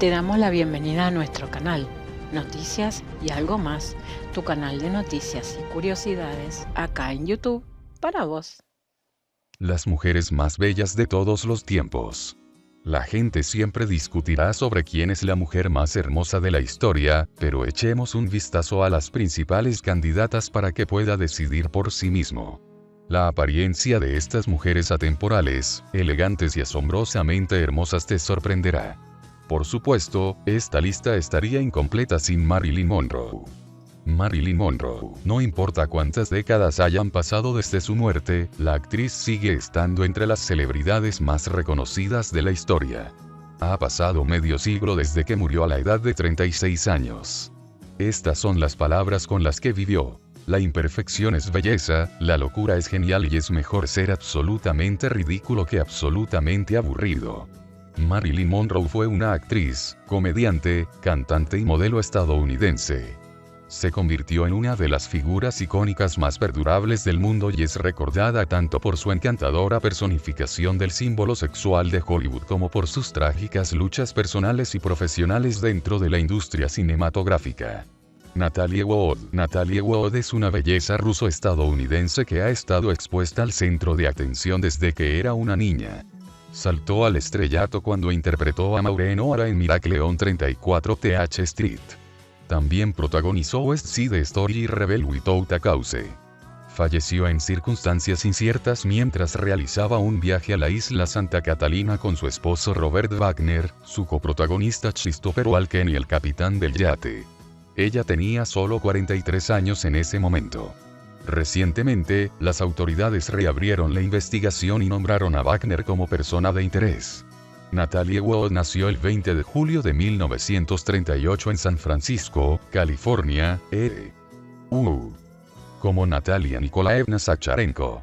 Te damos la bienvenida a nuestro canal, Noticias y algo más, tu canal de noticias y curiosidades acá en YouTube para vos. Las mujeres más bellas de todos los tiempos. La gente siempre discutirá sobre quién es la mujer más hermosa de la historia, pero echemos un vistazo a las principales candidatas para que pueda decidir por sí mismo. La apariencia de estas mujeres atemporales, elegantes y asombrosamente hermosas te sorprenderá. Por supuesto, esta lista estaría incompleta sin Marilyn Monroe. Marilyn Monroe, no importa cuántas décadas hayan pasado desde su muerte, la actriz sigue estando entre las celebridades más reconocidas de la historia. Ha pasado medio siglo desde que murió a la edad de 36 años. Estas son las palabras con las que vivió. La imperfección es belleza, la locura es genial y es mejor ser absolutamente ridículo que absolutamente aburrido. Marilyn Monroe fue una actriz, comediante, cantante y modelo estadounidense. Se convirtió en una de las figuras icónicas más perdurables del mundo y es recordada tanto por su encantadora personificación del símbolo sexual de Hollywood como por sus trágicas luchas personales y profesionales dentro de la industria cinematográfica. Natalie Wood. Natalie Wood es una belleza ruso-estadounidense que ha estado expuesta al centro de atención desde que era una niña. Saltó al estrellato cuando interpretó a Maureen O'Hara en Miracle on 34 Th Street. También protagonizó West Side Story y Rebel Without a Cause. Falleció en circunstancias inciertas mientras realizaba un viaje a la isla Santa Catalina con su esposo Robert Wagner, su coprotagonista Christopher Walken y el capitán del yate. Ella tenía solo 43 años en ese momento. Recientemente, las autoridades reabrieron la investigación y nombraron a Wagner como persona de interés. Natalie Wood nació el 20 de julio de 1938 en San Francisco, California, como Natalia Nikolaevna Zacharenko.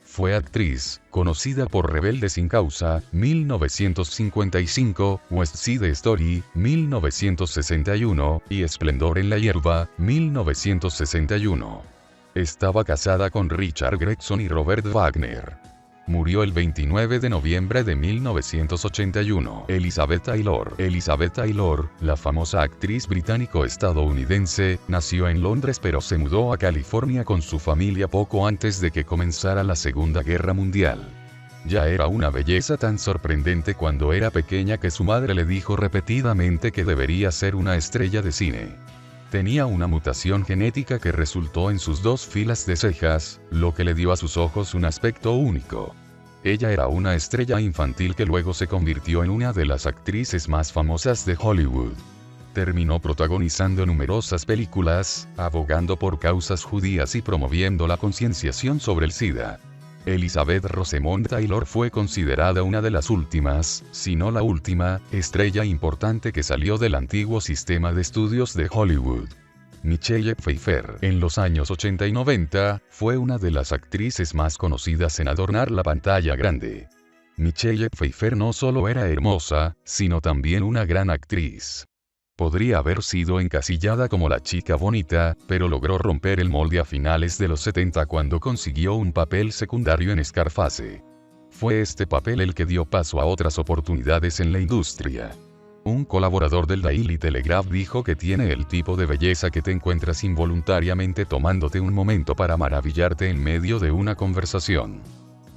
Fue actriz, conocida por Rebelde sin causa, 1955, West Side Story, 1961, y Esplendor en la hierba, 1961. Estaba casada con Richard Gregson y Robert Wagner. Murió el 29 de noviembre de 1981. Elizabeth Taylor. Elizabeth Taylor, la famosa actriz británico-estadounidense, nació en Londres pero se mudó a California con su familia poco antes de que comenzara la Segunda Guerra Mundial. Ya era una belleza tan sorprendente cuando era pequeña que su madre le dijo repetidamente que debería ser una estrella de cine. Tenía una mutación genética que resultó en sus 2 filas de cejas, lo que le dio a sus ojos un aspecto único. Ella era una estrella infantil que luego se convirtió en una de las actrices más famosas de Hollywood. Terminó protagonizando numerosas películas, abogando por causas judías y promoviendo la concienciación sobre el SIDA. Elizabeth Rosamond Taylor fue considerada una de las últimas, si no la última, estrella importante que salió del antiguo sistema de estudios de Hollywood. Michelle Pfeiffer, en los años 80 y 90, fue una de las actrices más conocidas en adornar la pantalla grande. Michelle Pfeiffer no solo era hermosa, sino también una gran actriz. Podría haber sido encasillada como la chica bonita, pero logró romper el molde a finales de los 70 cuando consiguió un papel secundario en Scarface. Fue este papel el que dio paso a otras oportunidades en la industria. Un colaborador del Daily Telegraph dijo que tiene el tipo de belleza que te encuentras involuntariamente tomándote un momento para maravillarte en medio de una conversación.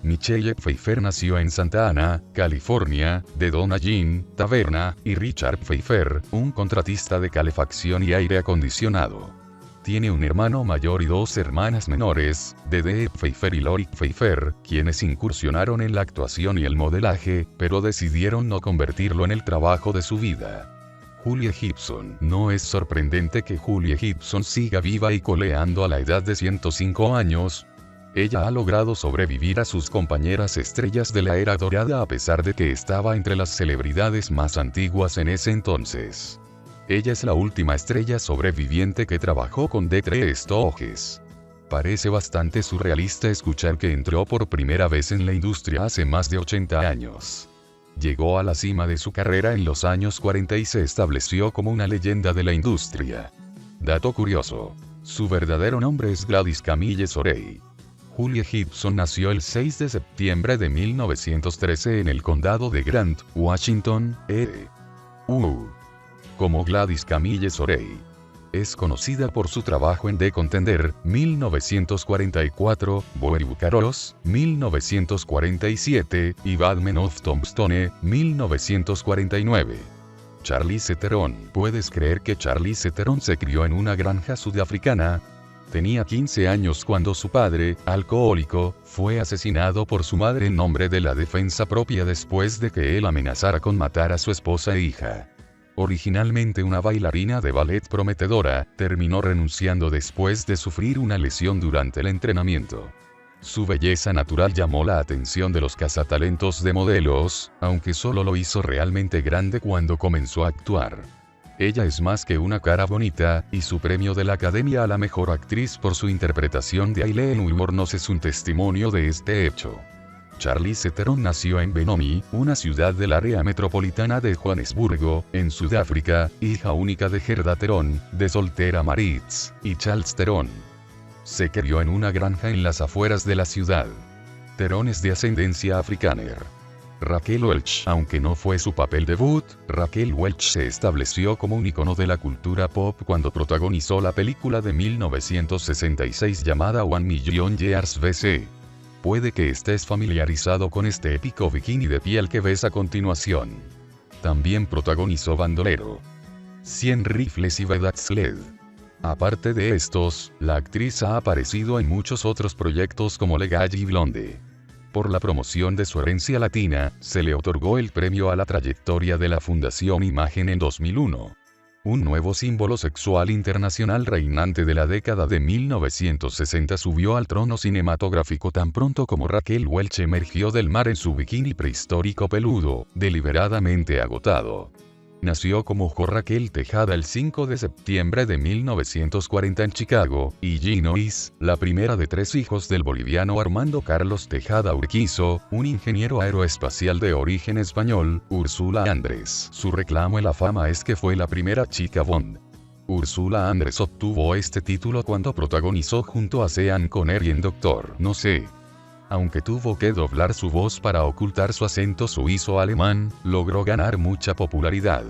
Michelle Pfeiffer nació en Santa Ana, California, de Donna Jean Taverna y Richard Pfeiffer, un contratista de calefacción y aire acondicionado. Tiene un hermano mayor y 2 hermanas menores, Dede Pfeiffer y Lori Pfeiffer, quienes incursionaron en la actuación y el modelaje, pero decidieron no convertirlo en el trabajo de su vida. Julie Gibson. No es sorprendente que Julie Gibson siga viva y coleando a la edad de 105 años. Ella ha logrado sobrevivir a sus compañeras estrellas de la era dorada a pesar de que estaba entre las celebridades más antiguas en ese entonces. Ella es la última estrella sobreviviente que trabajó con D3 Stooges. Parece bastante surrealista escuchar que entró por primera vez en la industria hace más de 80 años. Llegó a la cima de su carrera en los años 40 y se estableció como una leyenda de la industria. Dato curioso. Su verdadero nombre es Gladys Camille Sorey. Julie Gibson nació el 6 de septiembre de 1913 en el condado de Grant, Washington, como Gladys Camille Sorey. Es conocida por su trabajo en The Contender, 1944, Boer Bucaros, 1947, y Bad Men of Tombstone, 1949. Charlize Theron. ¿Puedes creer que Charlize Theron se crió en una granja sudafricana? Tenía 15 años cuando su padre, alcohólico, fue asesinado por su madre en nombre de la defensa propia después de que él amenazara con matar a su esposa e hija. Originalmente una bailarina de ballet prometedora, terminó renunciando después de sufrir una lesión durante el entrenamiento. Su belleza natural llamó la atención de los cazatalentos de modelos, aunque solo lo hizo realmente grande cuando comenzó a actuar. Ella es más que una cara bonita, y su premio de la Academia a la Mejor Actriz por su interpretación de Aileen Wuornos es un testimonio de este hecho. Charlize Theron nació en Benoni, una ciudad del área metropolitana de Johannesburgo, en Sudáfrica, hija única de Gerda Theron, de soltera Maritz, y Charles Theron. Se crió en una granja en las afueras de la ciudad. Theron es de ascendencia afrikáner. Raquel Welch. Aunque no fue su papel debut, Raquel Welch se estableció como un icono de la cultura pop cuando protagonizó la película de 1966 llamada One Million Years BC. Puede que estés familiarizado con este épico bikini de piel que ves a continuación. También protagonizó Bandolero, 100 rifles y Vedak's Led. Aparte de estos, la actriz ha aparecido en muchos otros proyectos como Legally y Blonde. Por la promoción de su herencia latina, se le otorgó el premio a la trayectoria de la Fundación Imagen en 2001. Un nuevo símbolo sexual internacional reinante de la década de 1960 subió al trono cinematográfico tan pronto como Raquel Welch emergió del mar en su bikini prehistórico peludo, deliberadamente agotado. Nació como Jo Raquel Tejada el 5 de septiembre de 1940 en Chicago, Illinois, la primera de 3 hijos del boliviano Armando Carlos Tejada Urquizo, un ingeniero aeroespacial de origen español, Úrsula Andrés. Su reclamo en la fama es que fue la primera chica Bond. Úrsula Andrés obtuvo este título cuando protagonizó junto a Sean Connery en Doctor No sé. Aunque tuvo que doblar su voz para ocultar su acento suizo-alemán, logró ganar mucha popularidad.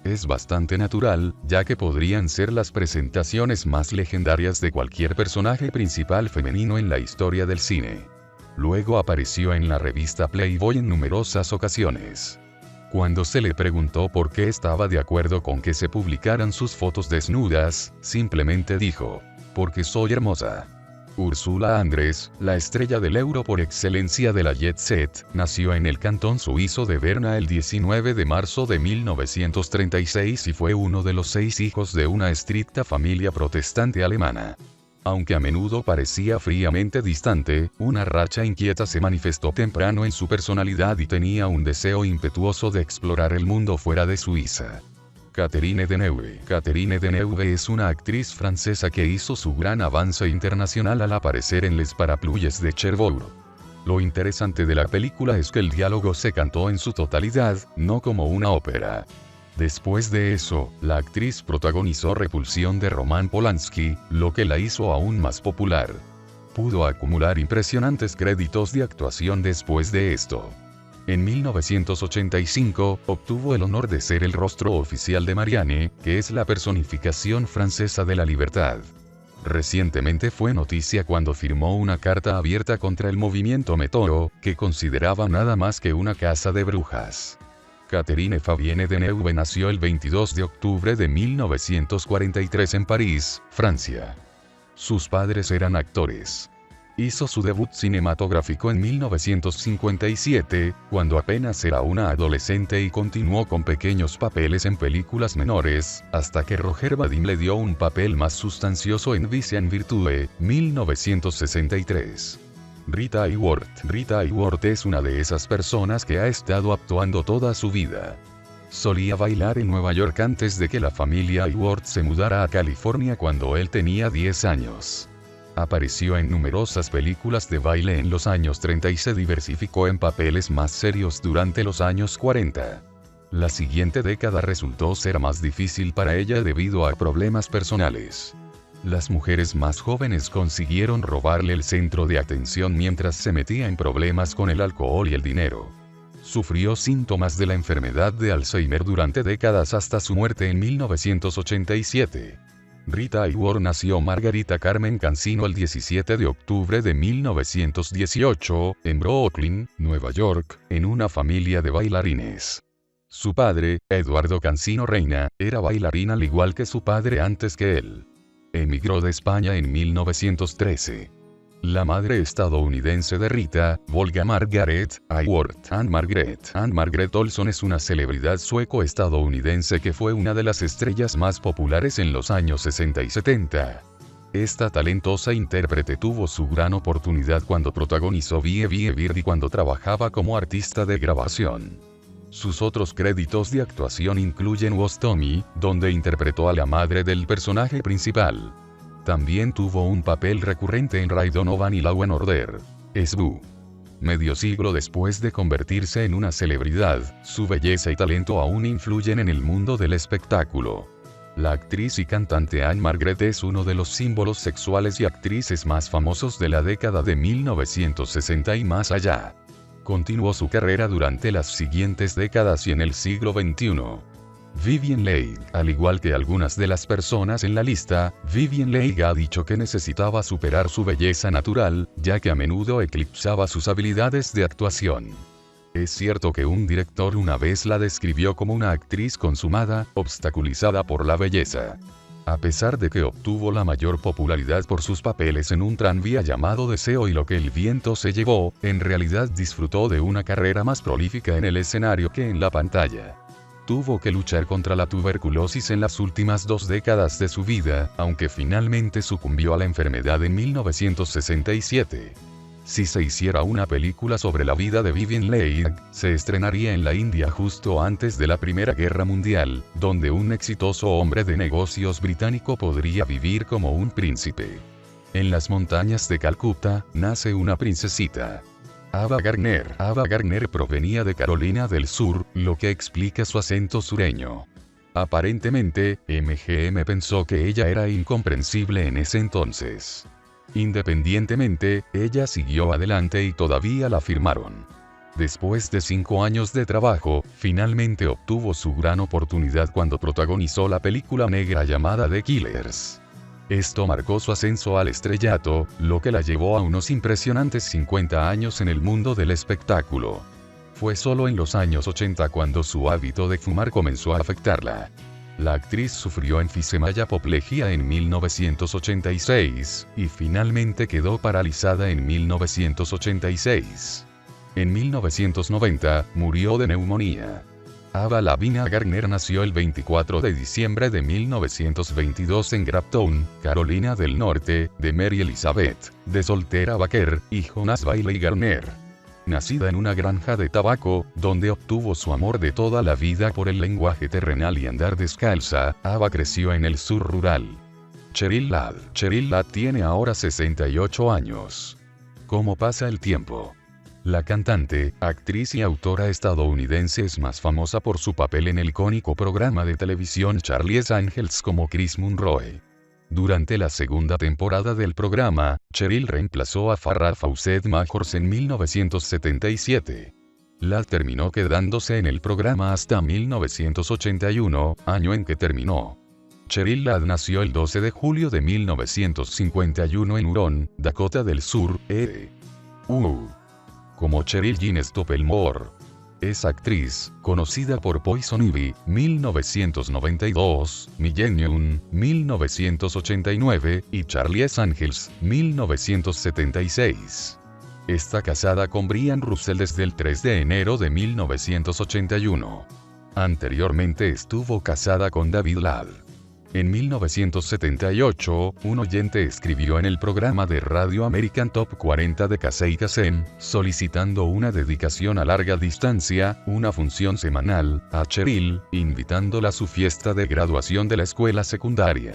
Es bastante natural, ya que podrían ser las presentaciones más legendarias de cualquier personaje principal femenino en la historia del cine. Luego apareció en la revista Playboy en numerosas ocasiones. Cuando se le preguntó por qué estaba de acuerdo con que se publicaran sus fotos desnudas, simplemente dijo: "Porque soy hermosa". Úrsula Andrés, la estrella del euro por excelencia de la Jet Set, nació en el cantón suizo de Berna el 19 de marzo de 1936 y fue uno de los 6 hijos de una estricta familia protestante alemana. Aunque a menudo parecía fríamente distante, una racha inquieta se manifestó temprano en su personalidad y tenía un deseo impetuoso de explorar el mundo fuera de Suiza. Catherine Deneuve. Catherine Deneuve es una actriz francesa que hizo su gran avance internacional al aparecer en Les Parapluies de Cherbourg. Lo interesante de la película es que el diálogo se cantó en su totalidad, no como una ópera. Después de eso, la actriz protagonizó Repulsión de Roman Polanski, lo que la hizo aún más popular. Pudo acumular impresionantes créditos de actuación después de esto. En 1985, obtuvo el honor de ser el rostro oficial de Marianne, que es la personificación francesa de la libertad. Recientemente fue noticia cuando firmó una carta abierta contra el movimiento Metoo, que consideraba nada más que una casa de brujas. Catherine Fabienne Deneuve nació el 22 de octubre de 1943 en París, Francia. Sus padres eran actores. Hizo su debut cinematográfico en 1957, cuando apenas era una adolescente y continuó con pequeños papeles en películas menores, hasta que Roger Vadim le dio un papel más sustancioso en Vice and Virtue, 1963. Rita Hayworth. Rita Hayworth es una de esas personas que ha estado actuando toda su vida. Solía bailar en Nueva York antes de que la familia Hayworth se mudara a California cuando él tenía 10 años. Apareció en numerosas películas de baile en los años 30 y se diversificó en papeles más serios durante los años 40. La siguiente década resultó ser más difícil para ella debido a problemas personales. Las mujeres más jóvenes consiguieron robarle el centro de atención mientras se metía en problemas con el alcohol y el dinero. Sufrió síntomas de la enfermedad de Alzheimer durante décadas hasta su muerte en 1987. Rita Hayworth nació Margarita Carmen Cancino el 17 de octubre de 1918, en Brooklyn, Nueva York, en una familia de bailarines. Su padre, Eduardo Cancino Reina, era bailarín al igual que su padre antes que él. Emigró de España en 1913. La madre estadounidense de Rita, Volga Margaret Hayworth Ann Margaret Olson, es una celebridad sueco-estadounidense que fue una de las estrellas más populares en los años 60 y 70. Esta talentosa intérprete tuvo su gran oportunidad cuando protagonizó Vie Vie cuando trabajaba como artista de grabación. Sus otros créditos de actuación incluyen Was Tommy, donde interpretó a la madre del personaje principal. También tuvo un papel recurrente en Ray Donovan y Law & Order SVU. Medio siglo después de convertirse en una celebridad, su belleza y talento aún influyen en el mundo del espectáculo. La actriz y cantante Ann Margaret es uno de los símbolos sexuales y actrices más famosos de la década de 1960 y más allá. Continuó su carrera durante las siguientes décadas y en el siglo XXI. Vivien Leigh, al igual que algunas de las personas en la lista, Vivien Leigh ha dicho que necesitaba superar su belleza natural, ya que a menudo eclipsaba sus habilidades de actuación. Es cierto que un director una vez la describió como una actriz consumada, obstaculizada por la belleza. A pesar de que obtuvo la mayor popularidad por sus papeles en un tranvía llamado Deseo y Lo que el viento se llevó, en realidad disfrutó de una carrera más prolífica en el escenario que en la pantalla. Tuvo que luchar contra la tuberculosis en las últimas 2 décadas de su vida, aunque finalmente sucumbió a la enfermedad en 1967. Si se hiciera una película sobre la vida de Vivien Leigh, se estrenaría en la India justo antes de la Primera Guerra Mundial, donde un exitoso hombre de negocios británico podría vivir como un príncipe. En las montañas de Calcuta, nace una princesita. Ava Gardner provenía de Carolina del Sur, lo que explica su acento sureño. Aparentemente, MGM pensó que ella era incomprensible en ese entonces. Independientemente, ella siguió adelante y todavía la firmaron. Después de 5 años de trabajo, finalmente obtuvo su gran oportunidad cuando protagonizó la película negra llamada The Killers. Esto marcó su ascenso al estrellato, lo que la llevó a unos impresionantes 50 años en el mundo del espectáculo. Fue solo en los años 80 cuando su hábito de fumar comenzó a afectarla. La actriz sufrió enfisema y apoplejía en 1986, y finalmente quedó paralizada en 1986. En 1990, murió de neumonía. Ava Lavinia Gardner nació el 24 de diciembre de 1922 en Grafton, Carolina del Norte, de Mary Elizabeth, de Soltera Baker, y Jonas Bailey Gardner. Nacida en una granja de tabaco, donde obtuvo su amor de toda la vida por el lenguaje terrenal y andar descalza, Ava creció en el sur rural. Cheryl Ladd tiene ahora 68 años. ¿Cómo pasa el tiempo? La cantante, actriz y autora estadounidense es más famosa por su papel en el icónico programa de televisión Charlie's Angels como Chris Monroe. Durante la segunda temporada del programa, Cheryl reemplazó a Farrah Fawcett Majors en 1977. Ladd terminó quedándose en el programa hasta 1981, año en que terminó. Cheryl Ladd nació el 12 de julio de 1951 en Huron, Dakota del Sur, como Cheryl Jean Stoppelmoor. Es actriz, conocida por Poison Ivy, 1992, Millennium, 1989, y Charlie's Angels, 1976. Está casada con Brian Russell desde el 3 de enero de 1981. Anteriormente estuvo casada con David Ladd. En 1978, un oyente escribió en el programa de radio American Top 40 de Casey Kasem, solicitando una dedicación a larga distancia, una función semanal, a Cheryl, invitándola a su fiesta de graduación de la escuela secundaria.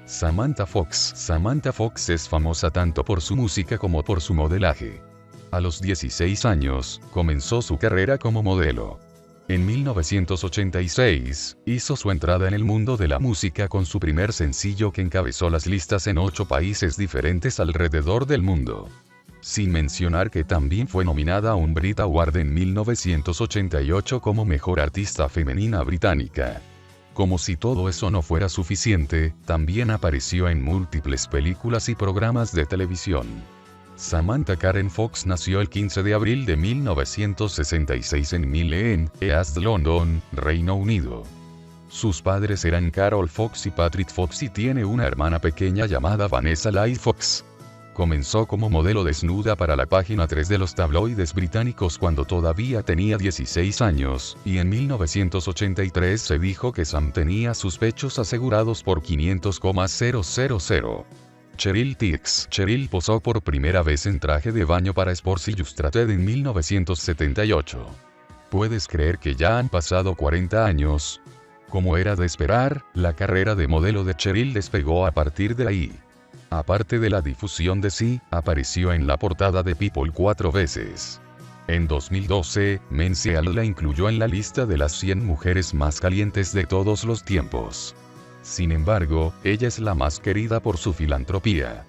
Samantha Fox es famosa tanto por su música como por su modelaje. A los 16 años, comenzó su carrera como modelo. En 1986, hizo su entrada en el mundo de la música con su primer sencillo que encabezó las listas en 8 países diferentes alrededor del mundo. Sin mencionar que también fue nominada a un Brit Award en 1988 como Mejor Artista Femenina Británica. Como si todo eso no fuera suficiente, también apareció en múltiples películas y programas de televisión. Samantha Karen Fox nació el 15 de abril de 1966 en Mile End, East London, Reino Unido. Sus padres eran Carol Fox y Patrick Fox y tiene una hermana pequeña llamada Vanessa Leigh Fox. Comenzó como modelo desnuda para la página 3 de los tabloides británicos cuando todavía tenía 16 años, y en 1983 se dijo que Sam tenía sus pechos asegurados por 500,000. Cheryl Tix. Cheryl posó por primera vez en traje de baño para Sports Illustrated en 1978. ¿Puedes creer que ya han pasado 40 años? Como era de esperar, la carrera de modelo de Cheryl despegó a partir de ahí. Aparte de la difusión de sí, apareció en la portada de People 4 veces. En 2012, Men's la incluyó en la lista de las 100 mujeres más calientes de todos los tiempos. Sin embargo, ella es la más querida por su filantropía.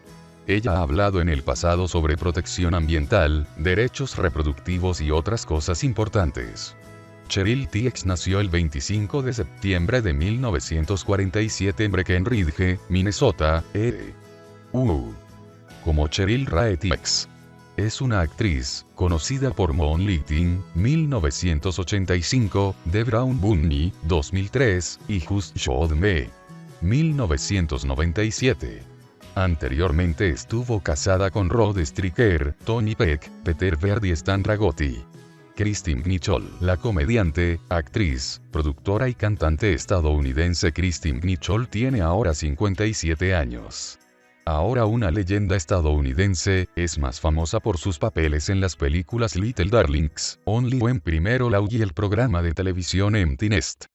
Ella ha hablado en el pasado sobre protección ambiental, derechos reproductivos y otras cosas importantes. Cheryl Tix nació el 25 de septiembre de 1947 en Breckenridge, Minnesota, como Cheryl Rae Tix. Es una actriz, conocida por Moonlighting, 1985, The Brown Bunny, 2003, y Just Showed Me, 1997. Anteriormente estuvo casada con Rod Stryker, Tony Peck, Peter Beard y Stan Ragotti. Kristin Knichol, la comediante, actriz, productora y cantante estadounidense Kristin Knichol tiene ahora 57 años. Ahora una leyenda estadounidense, es más famosa por sus papeles en las películas Little Darlings, Only When Primero Love y el programa de televisión Empty Nest.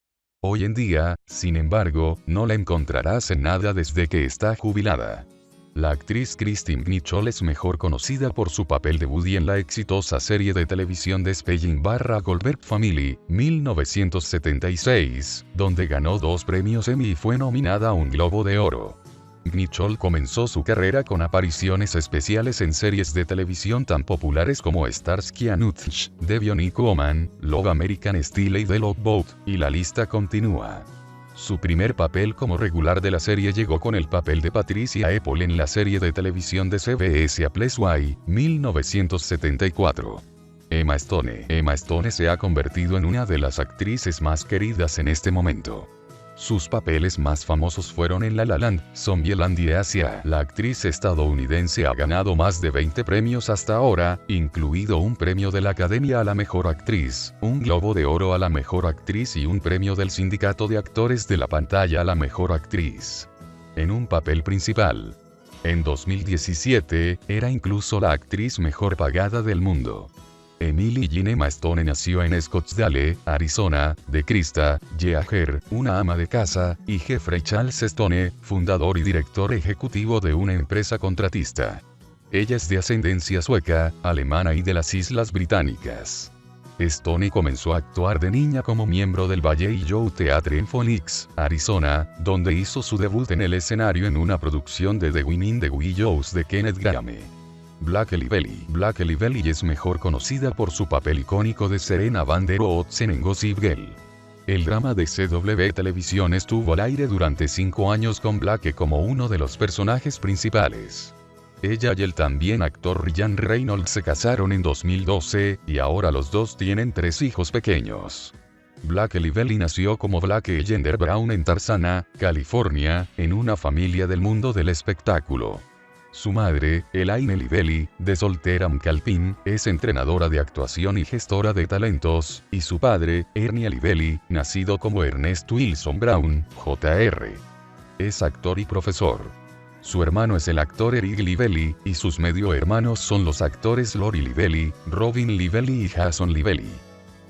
Hoy en día, sin embargo, no la encontrarás en nada desde que está jubilada. La actriz Kristin Knichol es mejor conocida por su papel de Woody en la exitosa serie de televisión de Spelling/Goldberg Family, 1976, donde ganó 2 premios Emmy y fue nominada a un Globo de Oro. Knichol comenzó su carrera con apariciones especiales en series de televisión tan populares como Starsky and Hutch, The Bionic Woman, Love American Style y The Love Boat, y la lista continúa. Su primer papel como regular de la serie llegó con el papel de Patricia Apple en la serie de televisión de CBS A Place Why, 1974. Emma Stone se ha convertido en una de las actrices más queridas en este momento. Sus papeles más famosos fueron en La La Land, Zombieland y Asia. La actriz estadounidense ha ganado más de 20 premios hasta ahora, incluido un premio de la Academia a la Mejor Actriz, un Globo de Oro a la Mejor Actriz y un premio del Sindicato de Actores de la Pantalla a la Mejor Actriz. En un papel principal. En 2017, era incluso la actriz mejor pagada del mundo. Emily Jean Emma Stone nació en Scottsdale, Arizona, de Krista Yeager, una ama de casa, y Jeffrey Charles Stone, fundador y director ejecutivo de una empresa contratista. Ella es de ascendencia sueca, alemana y de las Islas Británicas. Stone comenzó a actuar de niña como miembro del Valley Youth Theatre en Phoenix, Arizona, donde hizo su debut en el escenario en una producción de The Winning the Willows de Kenneth Grahame. Blake Lively es mejor conocida por su papel icónico de Serena Van der Woodsen en Gossip Girl. El drama de CW Televisión estuvo al aire durante 5 años con Blake como uno de los personajes principales. Ella y el también actor Ryan Reynolds se casaron en 2012, y ahora los dos tienen 3 hijos pequeños. Blake Lively nació como Blake Gender Brown en Tarzana, California, en una familia del mundo del espectáculo. Su madre, Elaine Lively, de soltera Calpin, es entrenadora de actuación y gestora de talentos, y su padre, Ernie Lively, nacido como Ernest Wilson Brown, Jr., es actor y profesor. Su hermano es el actor Eric Lively, y sus medio hermanos son los actores Lori Lively, Robin Lively y Jason Lively.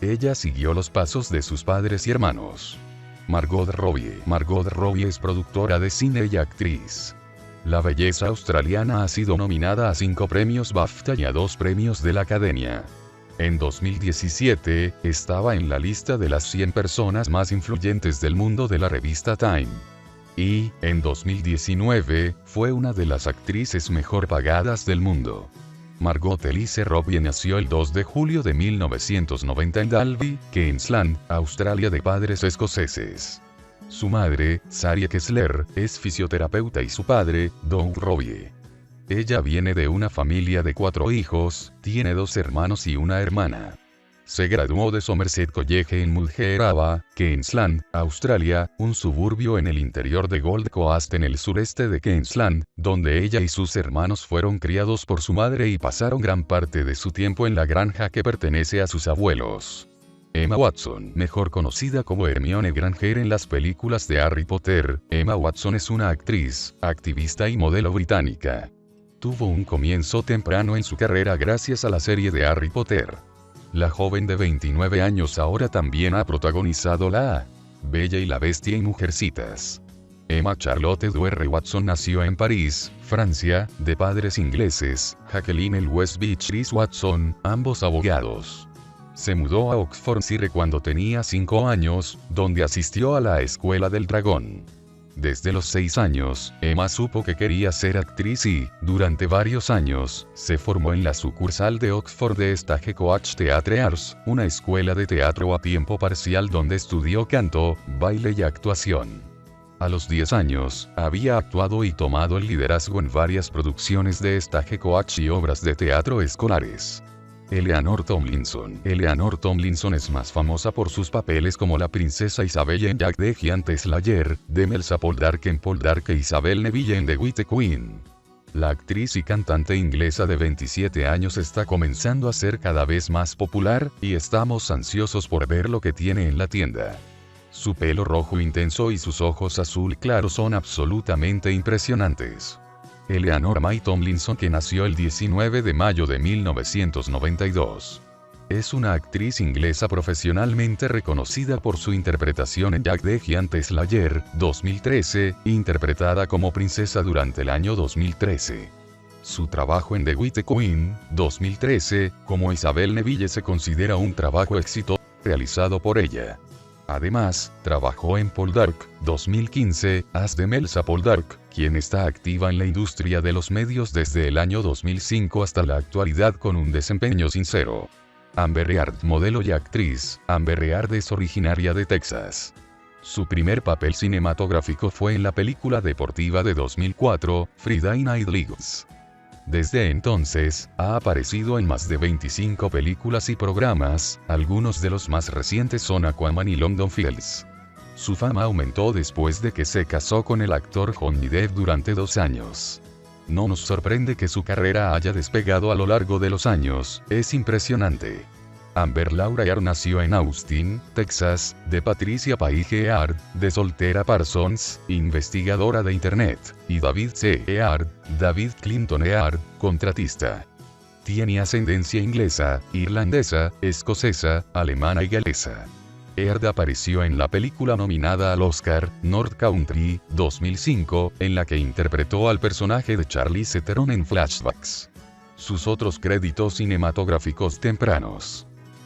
Ella siguió los pasos de sus padres y hermanos. Margot Robbie es productora de cine y actriz. La belleza australiana ha sido nominada a 5 premios BAFTA y a 2 premios de la Academia. En 2017, estaba en la lista de las 100 personas más influyentes del mundo de la revista Time. Y, en 2019, fue una de las actrices mejor pagadas del mundo. Margot Elise Robbie nació el 2 de julio de 1990 en Dalby, Queensland, Australia, de padres escoceses. Su madre, Sari Kessler, es fisioterapeuta y su padre, Doug Robbie. Ella viene de una familia de 4 hijos, tiene 2 hermanos y una hermana. Se graduó de Somerset College en Mulheraba, Queensland, Australia, un suburbio en el interior de Gold Coast en el sureste de Queensland, donde ella y sus hermanos fueron criados por su madre y pasaron gran parte de su tiempo en la granja que pertenece a sus abuelos. Emma Watson, mejor conocida como Hermione Granger en las películas de Harry Potter, Emma Watson es una actriz, activista y modelo británica. Tuvo un comienzo temprano en su carrera gracias a la serie de Harry Potter. La joven de 29 años ahora también ha protagonizado La Bella y la Bestia y Mujercitas. Emma Charlotte Dwyer Watson nació en París, Francia, de padres ingleses, Jacqueline El Westbeach Rees Watson, ambos abogados. Se mudó a Oxfordshire cuando tenía 5 años, donde asistió a la Escuela del Dragón. Desde los 6 años, Emma supo que quería ser actriz y, durante varios años, se formó en la sucursal de Oxford de Stage Coach Theatre Arts, una escuela de teatro a tiempo parcial donde estudió canto, baile y actuación. A los 10 años, había actuado y tomado el liderazgo en varias producciones de Stage Coach y obras de teatro escolares. Eleanor Tomlinson es más famosa por sus papeles como la princesa Isabella en Jack the Giant Slayer, Demelza Poldark en Poldark e Isabel Neville en The White Queen. La actriz y cantante inglesa de 27 años está comenzando a ser cada vez más popular, y estamos ansiosos por ver lo que tiene en la tienda. Su pelo rojo intenso y sus ojos azul claro son absolutamente impresionantes. Eleanor May Tomlinson, que nació el 19 de mayo de 1992. Es una actriz inglesa profesionalmente reconocida por su interpretación en Jack the Giant Slayer, 2013, interpretada como princesa durante el año 2013. Su trabajo en The White Queen, 2013, como Isabel Neville se considera un trabajo exitoso realizado por ella. Además, trabajó en Poldark, 2015, as Demelza Poldark, quien está activa en la industria de los medios desde el año 2005 hasta la actualidad con un desempeño sincero. Amber Heard, modelo y actriz. Amber Heard es originaria de Texas. Su primer papel cinematográfico fue en la película deportiva de 2004, Friday Night Lights. Desde entonces, ha aparecido en más de 25 películas y programas, algunos de los más recientes son Aquaman y London Fields. Su fama aumentó después de que se casó con el actor Johnny Depp durante 2 años. No nos sorprende que su carrera haya despegado a lo largo de los años, es impresionante. Amber Laura Heard nació en Austin, Texas, de Patricia Paige Heard, de soltera Parsons, investigadora de Internet, y David C. Heard, David Clinton Heard, contratista. Tiene ascendencia inglesa, irlandesa, escocesa, alemana y galesa. Heard apareció en la película nominada al Oscar, North Country, 2005, en la que interpretó al personaje de Charlize Theron en Flashbacks. Sus otros créditos cinematográficos tempranos.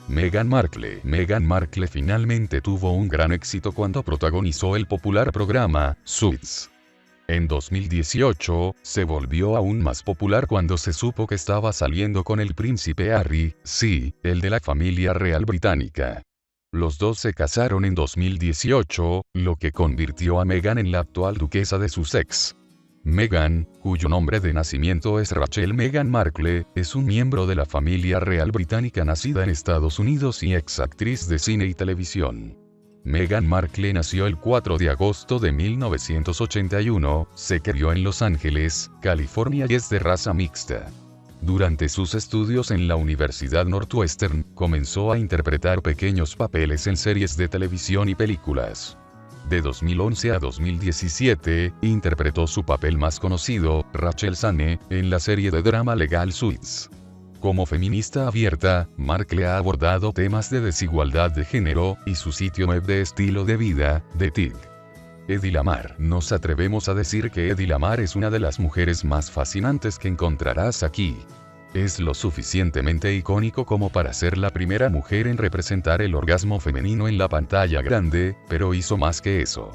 Meghan Markle finalmente tuvo un gran éxito cuando protagonizó el popular programa, Suits. En 2018, se volvió aún más popular cuando se supo que estaba saliendo con el príncipe Harry, sí, el de la familia real británica. Los dos se casaron en 2018, lo que convirtió a Meghan en la actual duquesa de Sussex. Meghan, cuyo nombre de nacimiento es Rachel Meghan Markle, es un miembro de la familia real británica nacida en Estados Unidos y ex actriz de cine y televisión. Meghan Markle nació el 4 de agosto de 1981, se crió en Los Ángeles, California y es de raza mixta. Durante sus estudios en la Universidad Northwestern, comenzó a interpretar pequeños papeles en series de televisión y películas. De 2011 a 2017, interpretó su papel más conocido, Rachel Sane, en la serie de drama legal Suits. Como feminista abierta, Markle ha abordado temas de desigualdad de género, y su sitio web de estilo de vida, The TIG. Hedy Lamarr. Nos atrevemos a decir que Hedy Lamarr es una de las mujeres más fascinantes que encontrarás aquí. Es lo suficientemente icónico como para ser la primera mujer en representar el orgasmo femenino en la pantalla grande, pero hizo más que eso.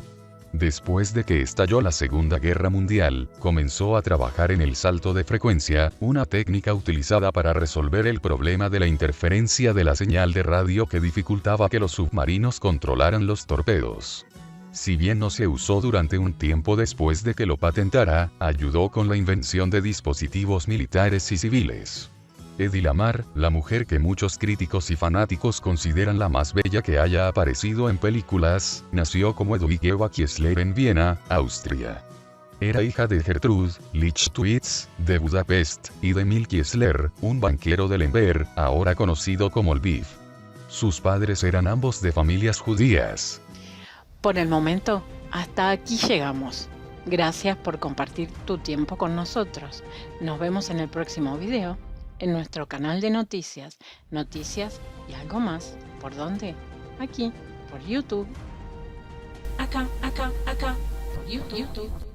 Después de que estalló la Segunda Guerra Mundial, comenzó a trabajar en el salto de frecuencia, una técnica utilizada para resolver el problema de la interferencia de la señal de radio que dificultaba que los submarinos controlaran los torpedos. Si bien no se usó durante un tiempo después de que lo patentara, ayudó con la invención de dispositivos militares y civiles. Hedy Lamarr, la mujer que muchos críticos y fanáticos consideran la más bella que haya aparecido en películas, nació como Hedwig Eva Kiesler en Viena, Austria. Era hija de Gertrude Lichtwitz, de Budapest, y de Emil Kiesler, un banquero de Lemberg, ahora conocido como Lviv. Sus padres eran ambos de familias judías. Por el momento, hasta aquí llegamos. Gracias por compartir tu tiempo con nosotros. Nos vemos en el próximo video, en nuestro canal de noticias, noticias y algo más. ¿Por dónde? Aquí, por YouTube. Acá, por YouTube.